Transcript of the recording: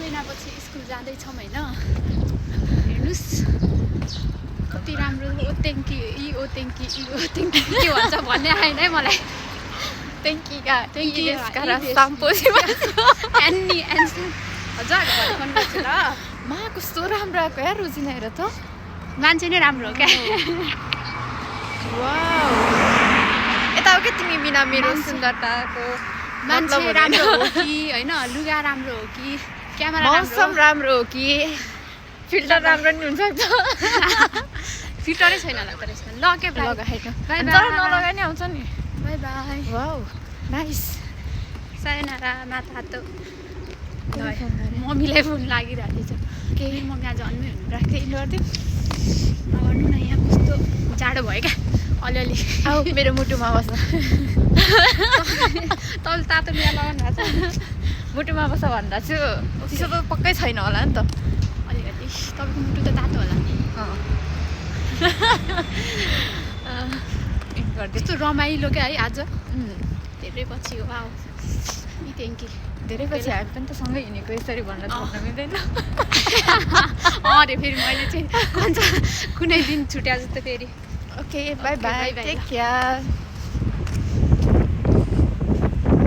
महिनापछि स्कुल जाँदैछौँ होइन हेर्नुहोस् कति राम्रो ओ ट्याङ्की के भन्छ भन्ने आएन है मलाई ट्याङ्कीका एन्नी हजुर फोन गर्छु ल मा कस्तो राम्रो आएको यार रोजिना हेर त मान्छे नै राम्रो हो क्या वाउ यता हो क्या तिमी बिना मेरो सुन्दरताको मान्छे राम्रो हो कि होइन लुगा राम्रो हो कि क्यामेरा मौसम राम्रो हो कि फिल्टर राम्रो नि हुनसक्छ फिल्टरै छैन होला तर यसमा ल के लगाएको बाई नलगाइ नै आउँछ नि by by wow nice sayonara माता मम्मीलाई फोन लागिरहेको छ केही मम्मी आज अन्मै राख्दै गर्थ्यो गर्नु न यहाँ कस्तो जाडो भयो क्या अलिअलि आऊ मेरो मुटुमा बस्न तल तातो लुगा लगाउनु भएको छ मुटुमा बस्छ भन्दा छु चिसो त पक्कै छैन होला नि त अलिकति तपाईँको मुटु त तातो होला नि कस्तो रमाइलो क्या है आज धेरै पछि हो वाउ यी ट्याङ्की धेरै पछि हामी पनि त सँगै हिँडेको यसरी भनेर भन्न मिल्दैन अरे फेरि मैले चाहिँ कुनै दिन छुट्या जस्तो फेरि okay bye bye take care